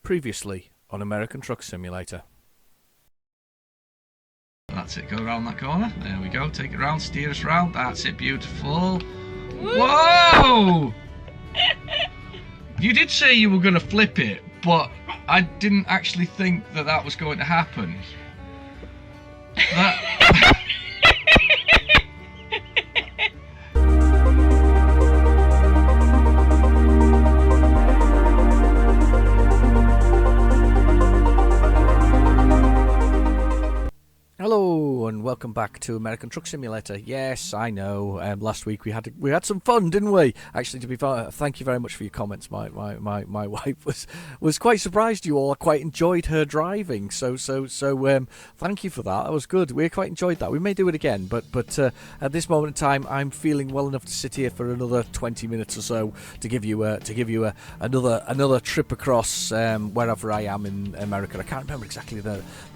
Previously on American Truck Simulator. That's it, go around that corner. There we go, take it round, steer us round. That's it, beautiful. Whoa! You did say you were going to flip it, but I didn't actually think that that was going to happen. That... Hello and welcome back to American Truck Simulator. Yes, I know. Last week we had some fun, didn't we? Actually, to be fair, thank you very much for your comments. My wife was quite surprised you all quite enjoyed her driving. So thank you for that. That was good. We quite enjoyed that. We may do it again, but at this moment in time, I'm feeling well enough to sit here for another 20 minutes or so to give you another trip across wherever I am in America. I can't remember exactly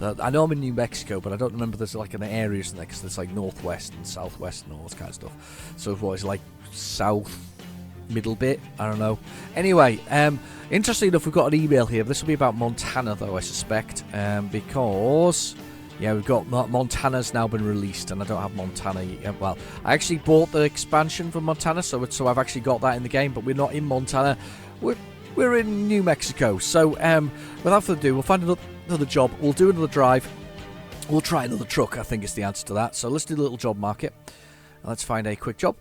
I know I'm in New Mexico, but I don't remember there's like an areas in there because there's like northwest and southwest and all this kind of stuff. So what is like south middle bit? I don't know. Anyway, interestingly enough, we've got an email here. This will be about Montana though, I suspect, because yeah, we've got Montana's now been released, and I don't have Montana yet. Well, I actually bought the expansion for Montana, so I've actually got that in the game, but we're not in Montana. We're in New Mexico. So without further ado, we'll find another job. We'll do another drive. We'll try another truck, I think is the answer to that. So let's do the little job market. Let's find a quick job.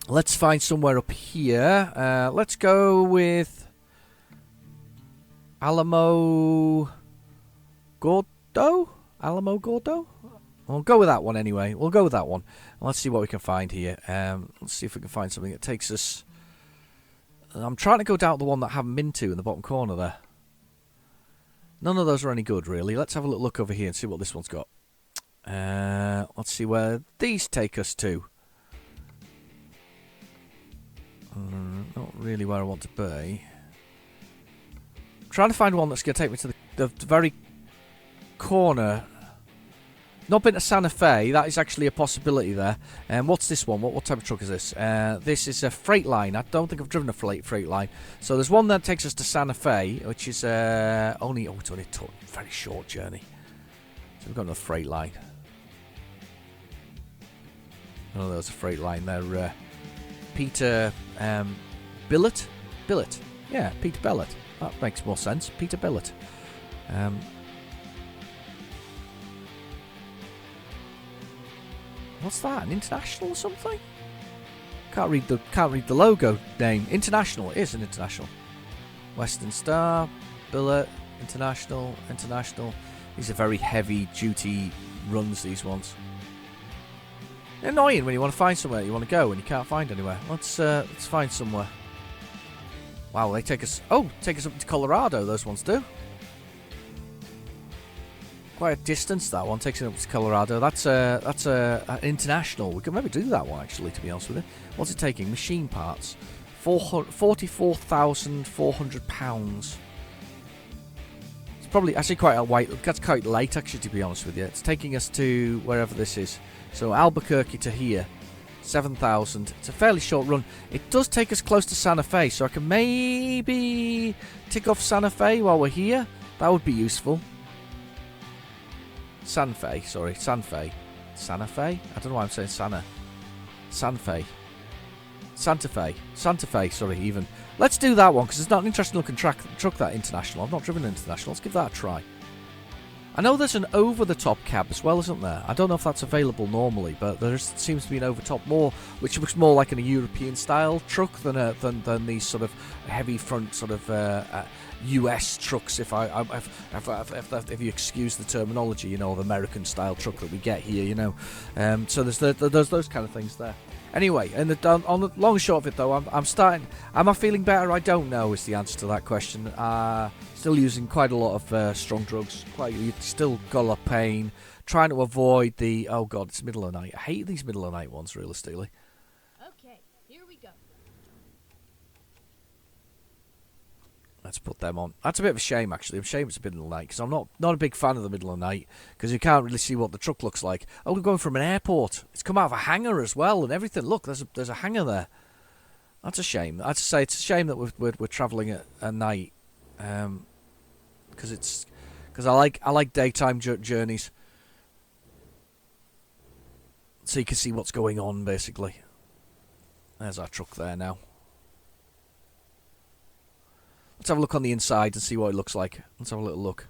Let's find somewhere up here. Let's go with Alamo Gordo? Alamo Gordo? We'll go with that one anyway. We'll go with that one. Let's see what we can find here. Let's see if we can find something that takes us... I'm trying to go down the one that I haven't been to in the bottom corner there. None of those are any good, really. Let's have a little look over here and see what this one's got. Let's see where these take us to. Not really where I want to be. I'm trying to find one that's going to take me to the very corner. Not been to Santa Fe. That is actually a possibility there. What's this one? What type of truck is this? This is a freight line. I don't think I've driven a freight line. So there's one that takes us to Santa Fe, which is it's only a very short journey. So we've got another freight line. Oh, there's a freight line there. Peter Billet? Billet. Yeah, Peter Billet. That makes more sense. Peter Billet. What's that? An international or something? Can't read the logo name. International. It is an international. Western Star, Billet, International. These are very heavy duty runs, these ones. Annoying when you want to find somewhere you want to go and you can't find anywhere. Let's find somewhere. Wow, they take us up to Colorado, those ones do. Quite a distance, that one takes it up to Colorado. That's an international. We could maybe do that one actually, to be honest with you. What's it taking? Machine parts, £44,400. It's probably actually that's quite late actually, to be honest with you. It's taking us to wherever this is. So Albuquerque to here, 7,000. It's a fairly short run. It does take us close to Santa Fe, so I can maybe tick off Santa Fe while we're here. That would be useful. Santa Fe. Santa Fe? I don't know why I'm saying Santa Fe, even. Let's do that one, because it's not an interesting looking truck, that international. I've not driven an international. Let's give that a try. I know there's an over-the-top cab as well, isn't there? I don't know if that's available normally, but there seems to be an over-top which looks more like a European-style truck than these sort of heavy front sort of US trucks. If you excuse the terminology, you know, of American-style truck that we get here, you know. So there's those kind of things there. Anyway, on the long and short of it though, I'm starting. Am I feeling better? I don't know is the answer to that question. Still using quite a lot of strong drugs. Still got a lot of pain. Trying to avoid the... Oh god, it's middle of the night. I hate these middle of the night ones, realistically. Okay, here we go. Let's put them on. That's a bit of a shame, actually. I'm ashamed it's a middle of the night, because I'm not a big fan of the middle of the night, because you can't really see what the truck looks like. Oh, we're going from an airport. It's come out of a hangar as well, and everything. Look, there's a hangar there. That's a shame. I'd say it's a shame that we're travelling at night. because I like daytime journeys, so you can see what's going on basically. There's our truck there now. Let's have a look on the inside and see what it looks like. Let's have a little look.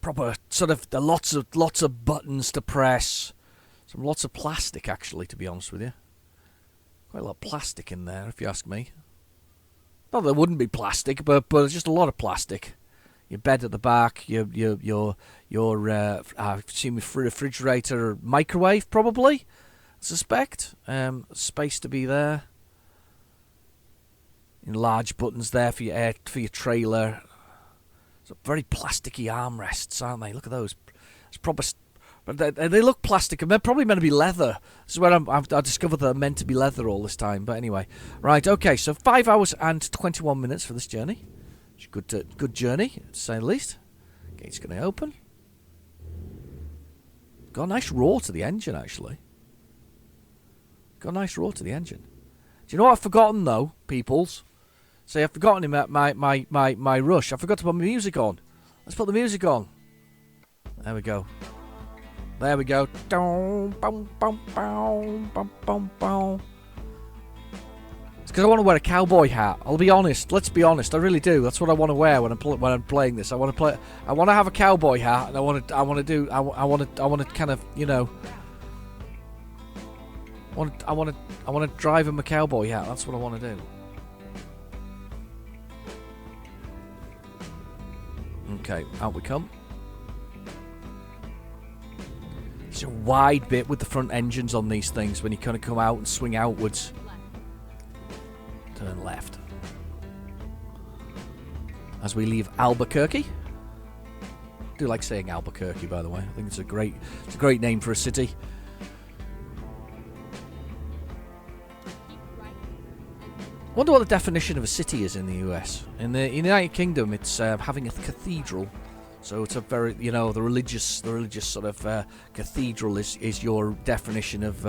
Proper sort of, there are lots of buttons to press. Lots of plastic, actually, to be honest with you. Quite a lot of plastic in there, if you ask me. Not that there wouldn't be plastic, but it's just a lot of plastic. Your bed at the back, your I assume refrigerator, microwave, probably. I suspect. Space to be there. Large buttons there for your trailer. So very plasticky armrests, aren't they? Look at those. It's proper. But they look plastic, and they're probably meant to be leather. This is where I discovered they're meant to be leather all this time. But anyway, right, okay. So 5 hours and 21 minutes for this journey. It's a good journey, to say the least. Gate's going to open. Got a nice roar to the engine, actually. Do you know what I've forgotten though, peoples? See, I've forgotten him at my rush. I forgot to put my music on. Let's put the music on. There we go. It's because I want to wear a cowboy hat. I'll be honest. Let's be honest. I really do. That's what I want to wear when I'm playing this. I want to have a cowboy hat, and I want to kind of, you know. I want to drive him a cowboy hat. That's what I want to do. Okay, out we come. It's a wide bit with the front engines on these things when you kind of come out and swing outwards. Turn left. As we leave Albuquerque. I do like saying Albuquerque, by the way. I think it's a great name for a city. I wonder what the definition of a city is in the US. In the United Kingdom, it's having a cathedral. So it's a very, you know, the religious sort of cathedral is your definition of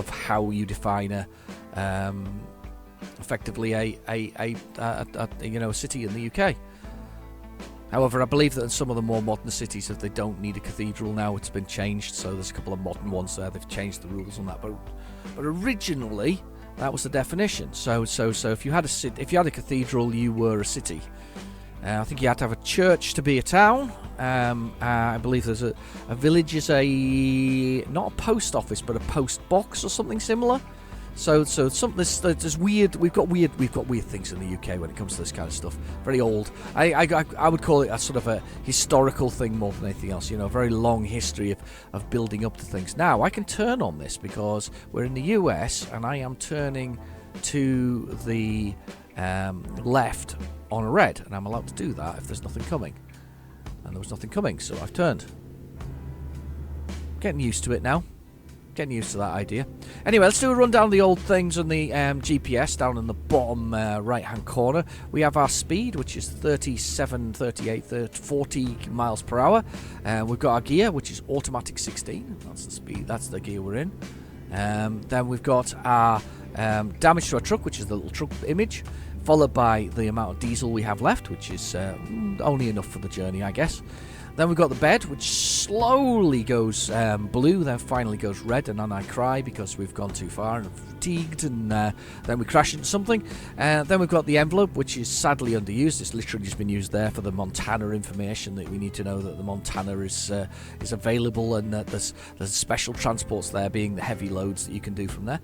how you define effectively a city in the UK. However, I believe that in some of the more modern cities, if they don't need a cathedral now, it's been changed. So there's a couple of modern ones there. They've changed the rules on that, but originally that was the definition. So if you had a cathedral, you were a city. I think you had to have a church to be a town. I believe there's a village is not a post office, but a post box or something similar. So there's weird. We've got weird things in the UK when it comes to this kind of stuff. Very old. I would call it a sort of a historical thing more than anything else. You know, a very long history of building up to things. Now I can turn on this because we're in the US and I am turning to the left on a red, and I'm allowed to do that if there's nothing coming. And there was nothing coming, so I've turned. Getting used to it now. Getting used to that idea. Anyway, let's do a rundown of the old things on the GPS down in the bottom right-hand corner. We have our speed, which is 37, 38, 40 miles per hour. We've got our gear, which is automatic 16. That's the speed. That's the gear we're in. Then we've got our damage to our truck, which is the little truck image, followed by the amount of diesel we have left, which is only enough for the journey, I guess. Then we've got the bed, which slowly goes blue, then finally goes red, and then I cry because we've gone too far and fatigued, and then we crash into something. Then we've got the envelope, which is sadly underused. It's literally just been used there for the Montana information that we need to know that the Montana is available, and that there's special transports there, being the heavy loads that you can do from there.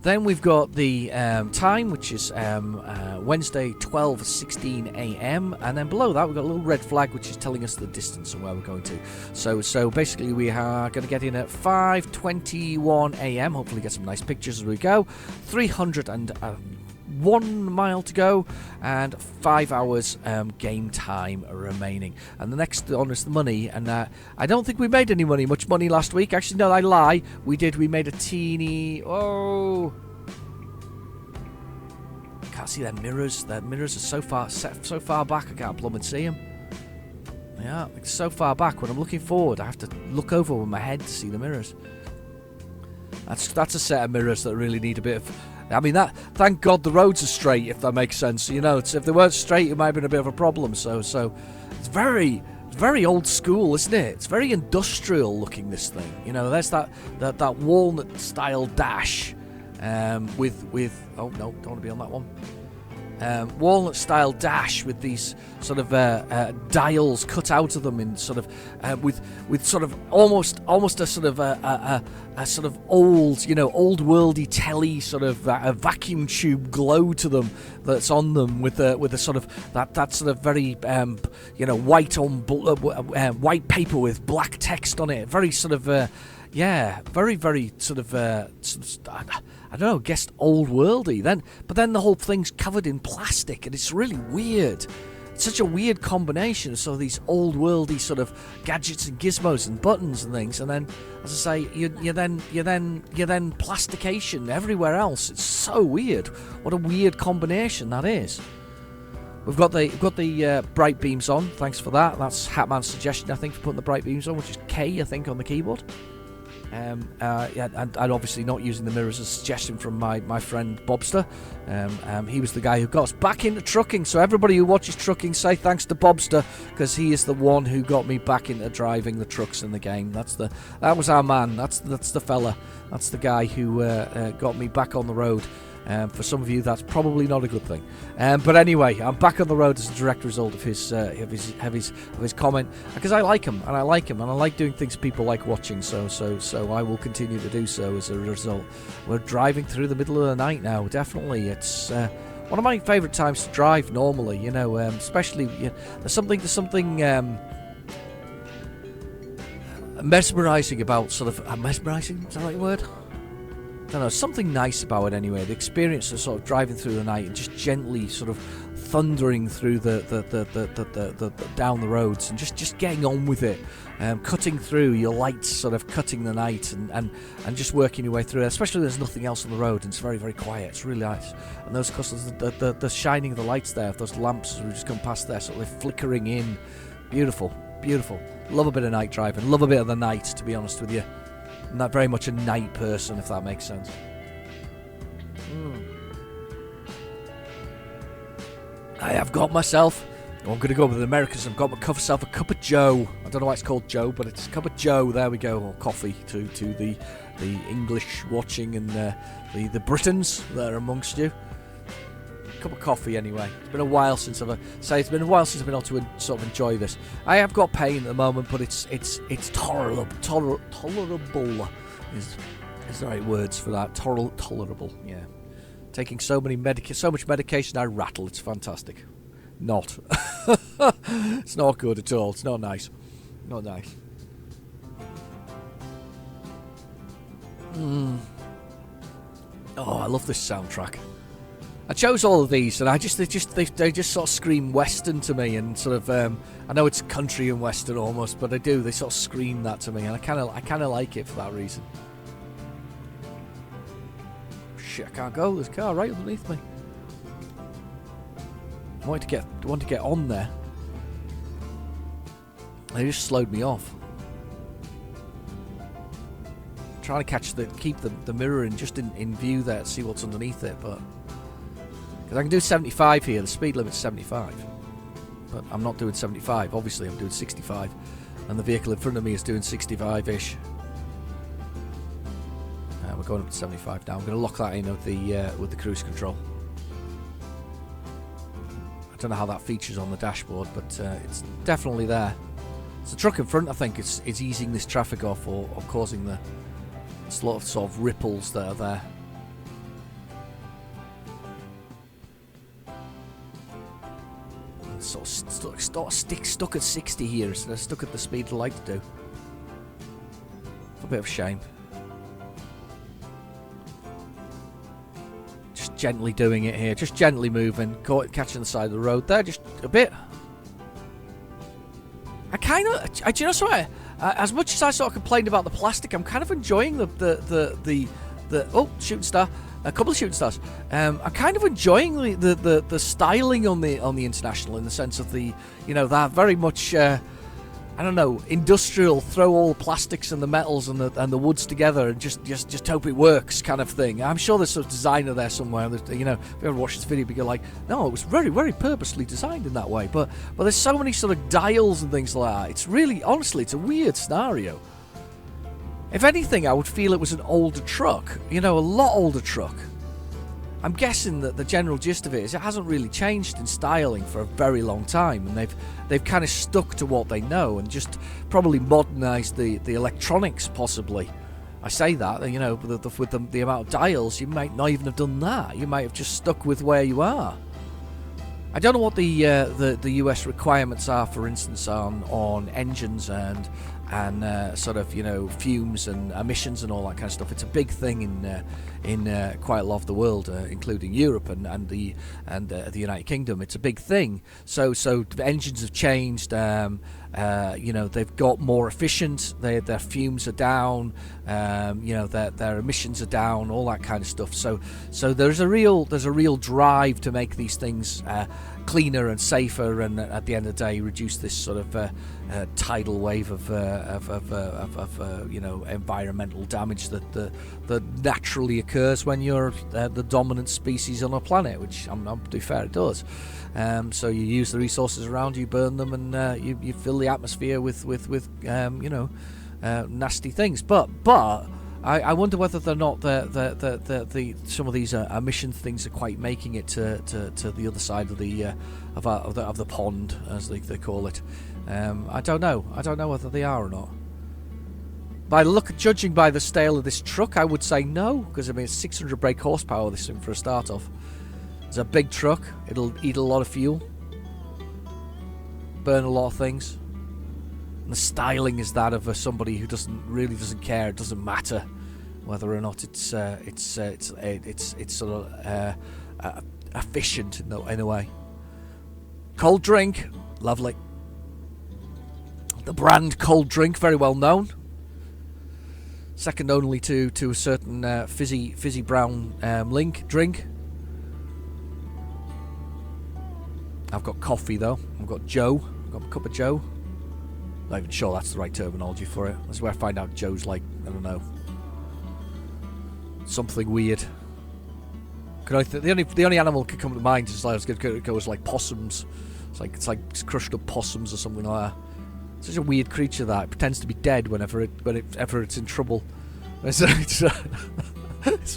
Then we've got the time, which is Wednesday, 12:16 a.m., and then below that we've got a little red flag, which is telling us the distance and where we're going to. So basically we are going to get in at 5:21 a.m. Hopefully get some nice pictures as we go. 301 mile to go and 5 hours game time remaining. And the next on is the money, and I don't think we made much money last week. Actually, no, I lie. We did. We made a teeny. Oh, I can't see their mirrors. Their mirrors are so far back. I can't plumb and see them. Yeah, it's so far back. When I'm looking forward, I have to look over with my head to see the mirrors. That's a set of mirrors that really need a bit I mean, that. Thank God the roads are straight, if that makes sense. You know, if they weren't straight, it might have been a bit of a problem. So it's very old school, isn't it? It's very industrial looking, this thing. You know, there's that walnut style dash, with oh no, don't want to be on that one. Walnut style dash with these sort of dials cut out of them in sort of with sort of almost a sort of a sort of old, you know, old worldy telly sort of a vacuum tube glow to them that's on them with a sort of that sort of very you know, white on white paper with black text on it, very sort of very sort of I don't know, guessed old worldy. But then the whole thing's covered in plastic, and it's really weird. It's such a weird combination of sort of these old worldy sort of gadgets and gizmos and buttons and things, and then, as I say, you then plastication everywhere else. It's so weird. What a weird combination that is. We've got the bright beams on. Thanks for that. That's Hatman's suggestion, I think, for putting the bright beams on, which is K, I think, on the keyboard. And obviously not using the mirrors as a suggestion from my friend Bobster. He was the guy who got us back into trucking. So everybody who watches trucking, say thanks to Bobster, because he is the one who got me back into driving the trucks in the game. That was our man. That's the fella. That's the guy who got me back on the road. For some of you, that's probably not a good thing. But anyway, I'm back on the road as a direct result of his comment, because I like him, and I like doing things people like watching. So I will continue to do so as a result. We're driving through the middle of the night now. Definitely, it's one of my favourite times to drive. Normally, you know, especially there's something mesmerising about sort of mesmerising. Is that the right word? I don't know, something nice about it anyway. The experience of sort of driving through the night and just gently sort of thundering through the down the roads and just getting on with it, cutting through your lights, sort of cutting the night and just working your way through it. Especially when there's nothing else on the road and it's very, very quiet. It's really nice. And those customers, the shining of the lights there, those lamps as we just come past there, sort of flickering in, beautiful. Love a bit of night driving. Love a bit of the night, to be honest with you. I'm not very much a night person, if that makes sense. I have got myself, I'm going to go with the Americans, I've got myself a cup of Joe. I don't know why it's called Joe, but it's a cup of Joe. There we go. Or coffee to the English watching and the Britons that are amongst you. Cup of coffee anyway. It's been a while since I've been able to sort of enjoy this. I have got pain at the moment, but it's tolerable. Tolerable is the right words for that. Tolerable, yeah. Taking so much medication, I rattle. It's fantastic. Not. It's not good at all. It's not nice. Not nice. Oh, I love this soundtrack. I chose all of these, and they just sort of scream Western to me, and sort of I know it's country and Western almost, but they sort of scream that to me, and I kind of like it for that reason. Shit, I can't go. There's a car right underneath me. I want to get on there. They just slowed me off. I'm trying to keep the mirror in view there to see what's underneath it, but. Because I can do 75 here, the speed limit's 75. But I'm not doing 75, obviously I'm doing 65. And the vehicle in front of me is doing 65-ish. We're going up to 75 now. I'm going to lock that in with the cruise control. I don't know how that features on the dashboard, but it's definitely there. It's the truck in front, I think, it's easing this traffic off or causing the sort of ripples that are there. Sort of stuck at 60 here instead of stuck at the speed I like to do. A bit of a shame. Just gently doing it here, just gently moving, catching the side of the road there, just a bit. Do you know something? As much as I sort of complained about the plastic, I'm kind of enjoying the oh, shooting star. A couple of shooting stars. I'm kind of enjoying the styling on the International, in the sense of that very much I don't know, industrial, throw all the plastics and the metals and the woods together and just hope it works kind of thing. I'm sure there's a designer there somewhere that, you know, if you ever watch this video, you'll be like, no, it was very, very purposely designed in that way. But there's so many sort of dials and things like that. It's really, honestly, it's a weird scenario. If anything, I would feel it was an older truck, you know, a lot older truck. I'm guessing that the general gist of it is it hasn't really changed in styling for a very long time, and they've kind of stuck to what they know and just probably modernised the electronics, possibly. I say that, you know, with the amount of dials, you might not even have done that. You might have just stuck with where you are. I don't know what the US requirements are, for instance, on engines and sort of, you know, fumes and emissions and all that kind of stuff. It's a big thing in quite a lot of the world, including Europe and the United Kingdom. It's a big thing. So the engines have changed. You know, they've got more efficient. Their fumes are down. You know, their emissions are down. All that kind of stuff. So there's a real drive to make these things cleaner and safer, and at the end of the day, reduce this sort of tidal wave of you know, environmental damage that naturally occurs when you're the dominant species on a planet, which to be fair, it does. So you use the resources around you, burn them, and you fill the atmosphere with you know, nasty things. But I wonder whether they're not some of these emission things are quite making it to the other side of the pond, as they call it. I don't know. I don't know whether they are or not. Judging by the scale of this truck, I would say no, because I mean it's 600 brake horsepower, this thing, for a start off. It's a big truck. It'll eat a lot of fuel, burn a lot of things. And the styling is that of somebody who doesn't care. It doesn't matter whether or not it's sort of efficient in a way. Cold drink, lovely. The brand Cold Drink, very well known. Second only to a certain fizzy brown drink. I've got coffee though. I've got Joe. I've got a cup of Joe. Not even sure that's the right terminology for it. That's where I find out Joe's like, I don't know, something weird. The only animal that could come to mind is like possums. It's like crushed up possums or something like that. Such a weird creature that it pretends to be dead whenever it's in trouble. It's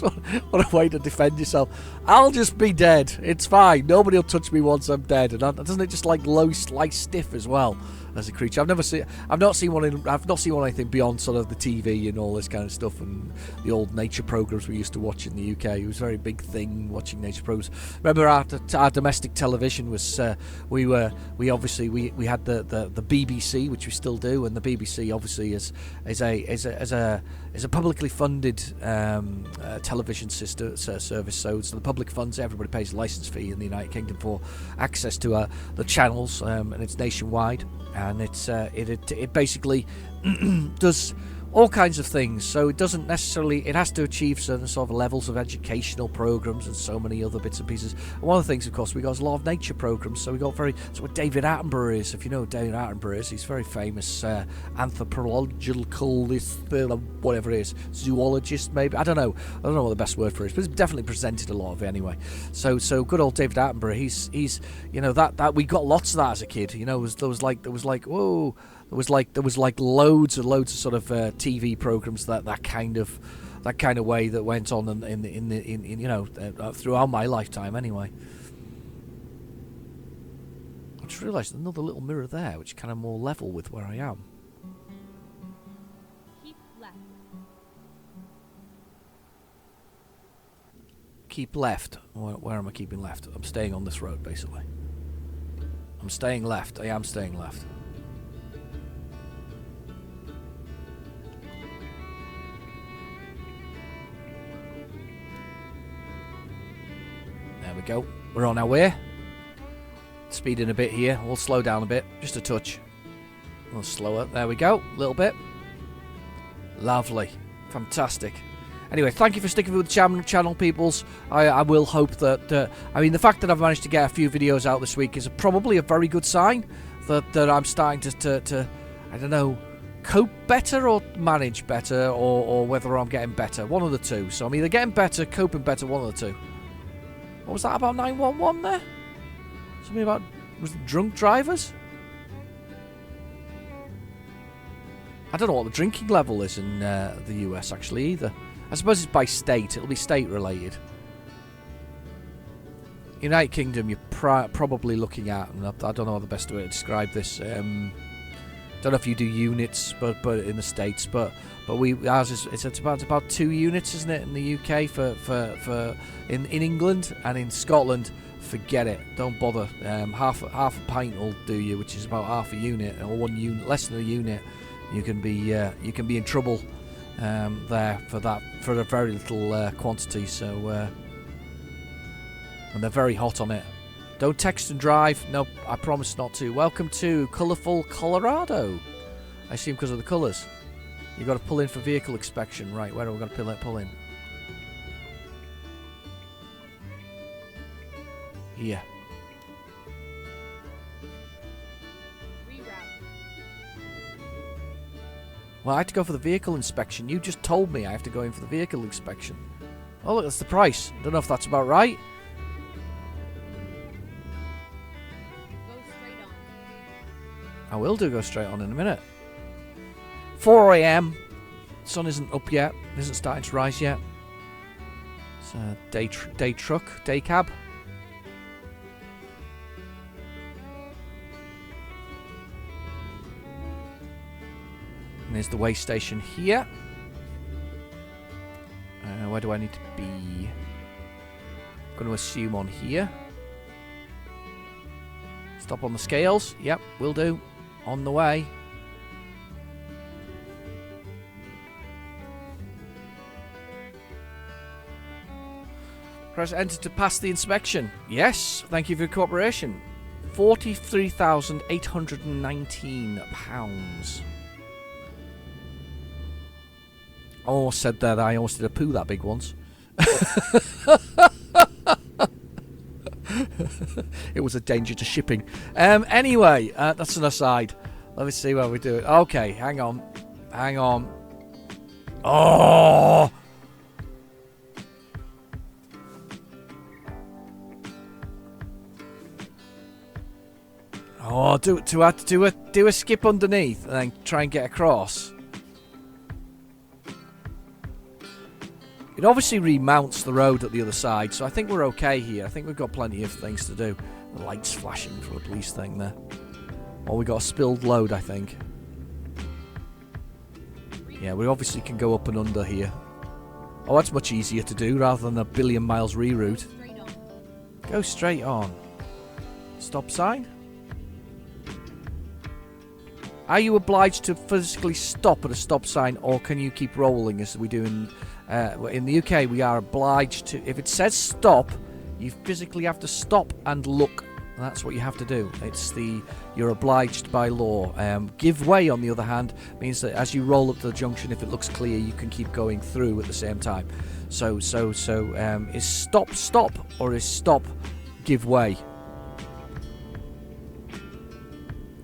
what a way to defend yourself. I'll just be dead. It's fine. Nobody will touch me once I'm dead. And doesn't it just like lie stiff as well as a creature? I've not seen one anything beyond sort of the TV and all this kind of stuff and the old nature programs we used to watch in the UK. It was a very big thing watching nature programs. Remember our domestic television was we had the BBC, which we still do, and the BBC obviously is a publicly funded television service. So the public funds, everybody pays a license fee in the United Kingdom for access to the channels, and it's nationwide, and it basically does all kinds of things. So it doesn't necessarily, it has to achieve certain sort of levels of educational programs and so many other bits and pieces. And one of the things, of course, we got a lot of nature programs. So we got that's what David Attenborough is. If you know who David Attenborough is, he's very famous anthropological, whatever it is, zoologist maybe. I don't know what the best word for it is, but he's definitely presented a lot of it anyway. So good old David Attenborough. He's you know, that we got lots of that as a kid. You know, there was like whoa. There was like loads of sort of TV programs that kind of way that went on in you know, throughout my lifetime anyway. I just realised another little mirror there, which is kind of more level with where I am. Keep left. Keep left. Where am I keeping left? I'm staying on this road basically. I'm staying left. I am staying left. There we go. We're on our way. Speeding a bit here. We'll slow down a bit. Just a touch. A little slower. There we go. A little bit. Lovely. Fantastic. Anyway, thank you for sticking with the channel, peoples. I will hope that... I mean, the fact that I've managed to get a few videos out this week is probably a very good sign that I'm starting to I don't know, cope better or manage better, or whether I'm getting better. One of the two. So I'm either getting better, coping better, one of the two. What was that about 911 there? Something about, was it drunk drivers? I don't know what the drinking level is in the US actually either. I suppose it's by state. It'll be state related. United Kingdom, you're probably looking at, and I don't know the best way to describe this. Don't know if you do units, but in the States, but ours is it's about 2 units, isn't it, in the UK for in England, and in Scotland, forget it, don't bother. Half a pint will do you, which is about half a unit, or 1 unit, less than a unit. You can be in trouble there for a very little quantity. So and they're very hot on it. Don't text and drive. Nope, I promise not to. Welcome to colourful Colorado. I assume because of the colours. You've got to pull in for vehicle inspection. Right, where are we going to pull in? Here. Well, I had to go for the vehicle inspection. You just told me I have to go in for the vehicle inspection. Oh, look, that's the price. Don't know if that's about right. Go straight on. I will go straight on in a minute. 4 a.m. Sun isn't up yet. It isn't starting to rise yet. It's a day truck, day cab. And there's the way station here. Where do I need to be? I'm going to assume on here. Stop on the scales. Yep, will do. On the way. Press enter to pass the inspection. Yes, thank you for your cooperation. £43,819. I almost said there that I almost did a poo that big once. It was a danger to shipping. Anyway, that's an aside. Let me see where we do it. Okay, hang on. Oh! Oh, do a skip underneath and then try and get across. It obviously remounts the road at the other side, so I think we're okay here. I think we've got plenty of things to do. The lights flashing for the police thing there. Oh, we got a spilled load, I think. Yeah, we obviously can go up and under here. Oh, that's much easier to do rather than a billion miles reroute. Straight on. Go straight on. Stop sign. Are you obliged to physically stop at a stop sign, or can you keep rolling as we do in the UK? We are obliged to. If it says stop, you physically have to stop and look. That's what you have to do. You're obliged by law. Give way, on the other hand, means that as you roll up to the junction, if it looks clear, you can keep going through at the same time. So is stop, or is stop give way?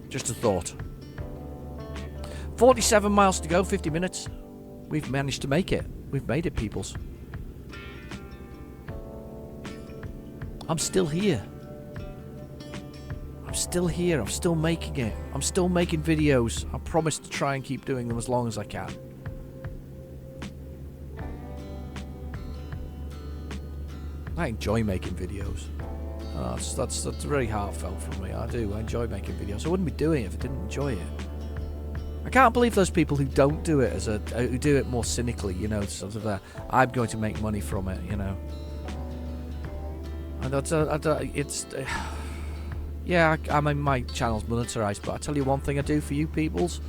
Just a thought. 47 miles to go, 50 minutes. We've managed to make it. We've made it, peoples. I'm still here. I'm still here. I'm still making it. I'm still making videos. I promise to try and keep doing them as long as I can. I enjoy making videos. That's very heartfelt from me. I do. I enjoy making videos. I wouldn't be doing it if I didn't enjoy it. I can't believe those people who don't do it who do it more cynically, you know, sort of I'm going to make money from it, you know. And yeah, I mean, my channel's monetized, but I tell you one thing I do for you peoples,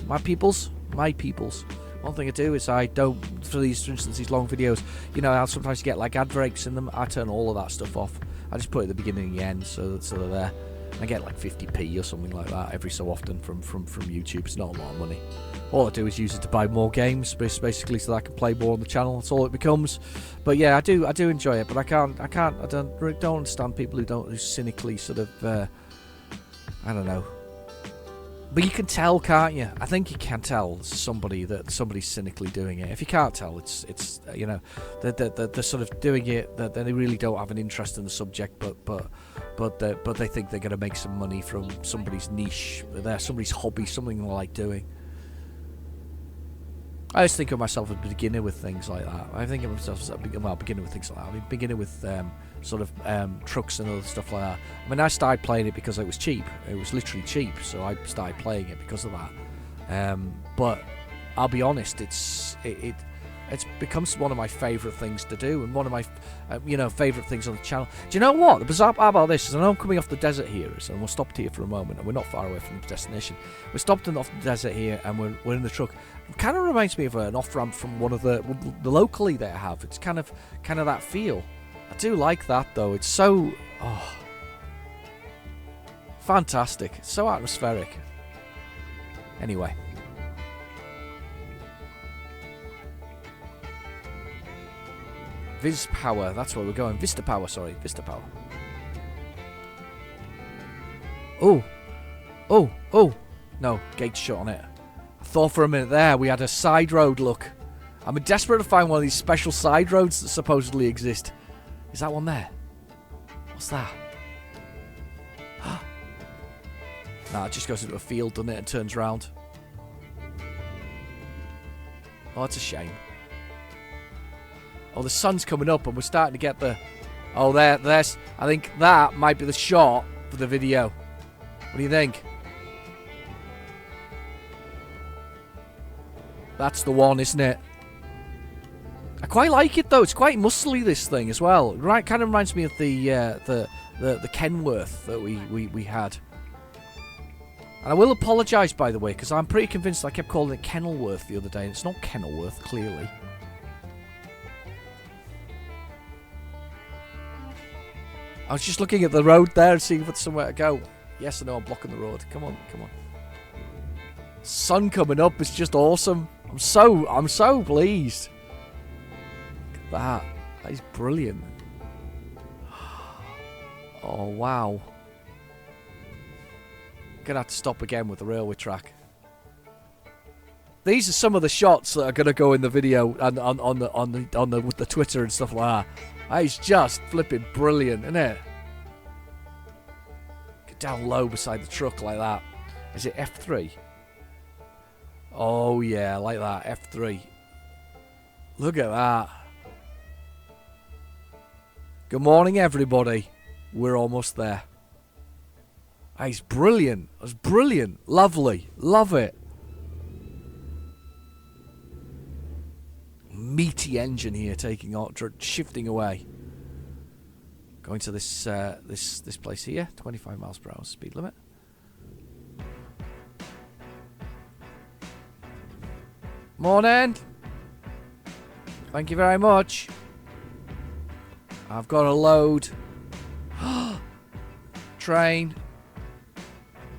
my peoples. One thing I do is I don't, for instance, these long videos, you know, I'll sometimes get like ad breaks in them. I turn all of that stuff off. I just put it at the beginning and the end, so they're there. I get like 50p or something like that every so often from YouTube. It's not a lot of money. All I do is use it to buy more games, basically, so that I can play more on the channel. That's all it becomes. But yeah, I do enjoy it. But I don't understand people who cynically sort of, I don't know, But you can tell, can't you? I think you can tell somebody's cynically doing it. If you can't tell, it's you know, they're sort of doing it that they really don't have an interest in the subject, but they think they're going to make some money from somebody's niche, somebody's hobby, something they like doing. I just think of myself as a beginner with things like that. I think of myself as a beginner with things like that. I mean, beginner with trucks and other stuff like that. I mean, I started playing it because it was cheap. It was literally cheap, so I started playing it because of that. But I'll be honest, it's becomes one of my favourite things to do, and one of my favourite things on the channel. Do you know what? The bizarre part about this is I know I'm coming off the desert here, so we'll stop here for a moment, and we're not far away from the destination. We're stopped off the desert here, and we're in the truck. It kind of reminds me of an off-ramp from one of the locally they have. It's kind of that feel. I do like that though. It's so fantastic. It's so atmospheric. Anyway. Viz Power, that's where we're going. Vista Power, sorry. Vista Power. Oh. No, gate's shut on it. I thought for a minute there we had a side road look. I'm desperate to find one of these special side roads that supposedly exist. Is that one there? What's that? Nah, it just goes into a field, doesn't it, and turns round. Oh, it's a shame. Oh, the sun's coming up and we're starting to get the... Oh, there's... I think that might be the shot for the video. What do you think? That's the one, isn't it? I quite like it, though. It's quite muscly, this thing, as well. Right, kind of reminds me of the Kenworth that we had. And I will apologise, by the way, because I'm pretty convinced I kept calling it Kenilworth the other day, and it's not Kenilworth, clearly. I was just looking at the road there and seeing if it's somewhere to go. Yes or no, I'm blocking the road. Come on. Sun coming up is just awesome. I'm so pleased. Look at that. That is brilliant. Oh, wow. Gonna have to stop again with the railway track. These are some of the shots that are gonna go in the video and on the Twitter and stuff like that. That is just flipping brilliant, isn't it? Get down low beside the truck like that. Is it F3? Oh yeah, like that. F3. Look at that. Good morning, everybody. We're almost there. It's brilliant. It's brilliant. Lovely. Love it. Meaty engine here, taking on, shifting away. Going to this this place here. 25 miles per hour speed limit. Morning. Thank you very much. I've got a load. Train.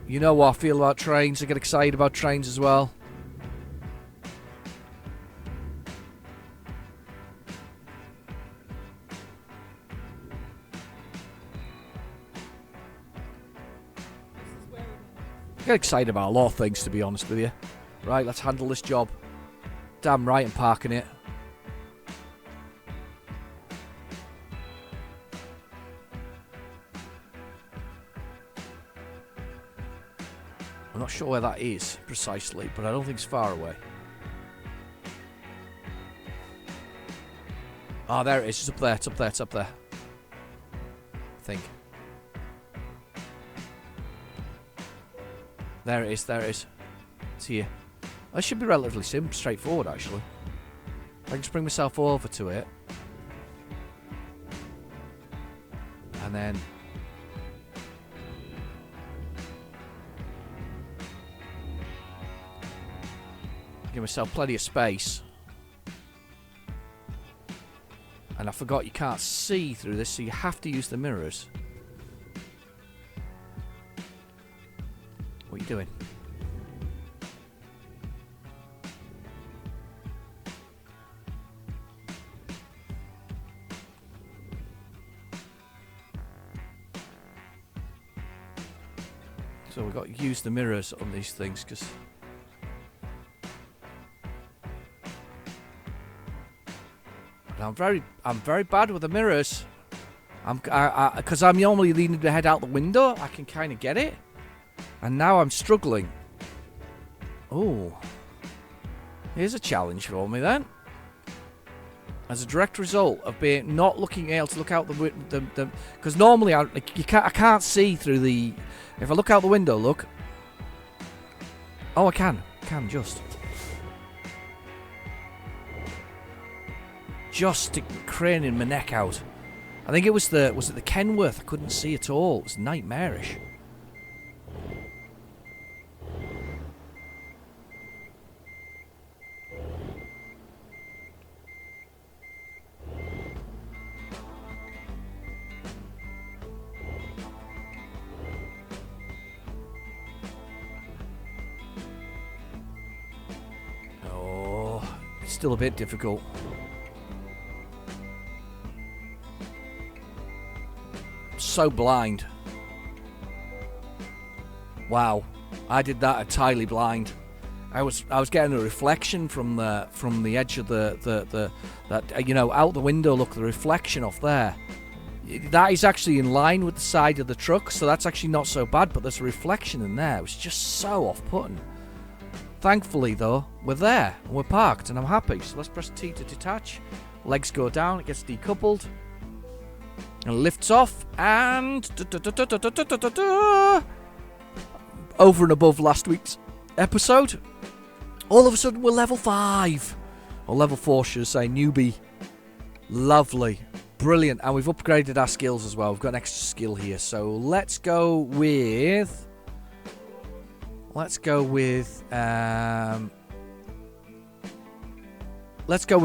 You know what I feel about trains. I get excited about trains as well. I get excited about a lot of things, to be honest with you. Right, let's handle this job. Damn right I'm parking it. I'm not sure where that is precisely, but I don't think it's far away. Oh, there it is. It's up there. It's up there. It's up there. I think. There it is. There it is. It's here. That should be relatively simple, straightforward, actually. I can just bring myself over to it. And then... give myself plenty of space. And I forgot you can't see through this, so you have to use the mirrors. What are you doing? So we've got to use the mirrors on these things because I'm very bad with the mirrors. Because I'm normally leaning the head out the window, I can kind of get it, and now I'm struggling. Oh, here's a challenge for me then. As a direct result of being not looking able to look out the because normally I can't see through the. If I look out the window, look. Oh, I can just craning my neck out. I think it was it the Kenworth I couldn't see at all. It was nightmarish. Oh, it's still a bit difficult. So blind. Wow, I did that entirely blind. I was getting a reflection from the edge of that out the window. Look, the reflection off there. That is actually in line with the side of the truck, so that's actually not so bad. But there's a reflection in there. It was just so off-putting. Thankfully, though, we're there and we're parked, and I'm happy. So let's press T to detach. Legs go down. It gets decoupled. And lifts off, and over and above last week's episode, all of a sudden we're level 5. Or level 4, should I say, newbie. Lovely. Brilliant. And we've upgraded our skills as well. We've got an extra skill here. So let's go with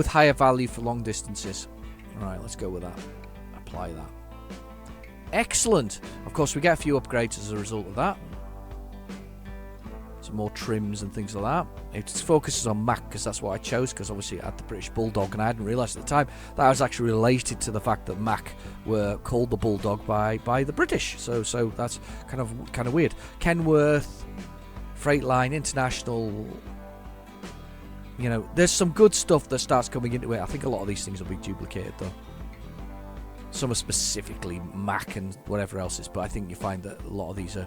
higher value for long distances. Alright, let's go with that. Apply that. Excellent. Of course, we get a few upgrades as a result of that. Some more trims and things like that. It focuses on Mac because that's what I chose, because obviously I had the British Bulldog and I hadn't realised at the time that was actually related to the fact that Mac were called the Bulldog by the British. So that's kind of weird. Kenworth, Freightline, International. You know, there's some good stuff that starts coming into it. I think a lot of these things will be duplicated though. Some are specifically Mac and whatever else is, but I think you find that a lot of these are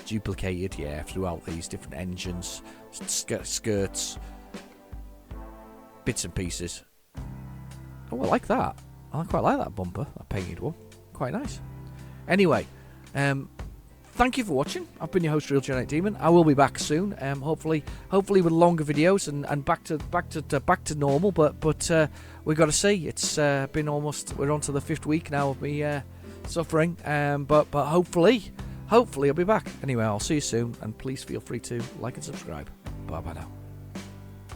duplicated, throughout these different engines, skirts, bits and pieces. Oh, I like that. I quite like that bumper, that painted one. Quite nice. Anyway, thank you for watching. I've been your host, Real Genetic Demon. I will be back soon. Hopefully with longer videos and back to normal. But we've got to see. It's been we're on to the 5th week now of me suffering. But hopefully I'll be back. Anyway, I'll see you soon, and please feel free to like and subscribe. Bye bye now.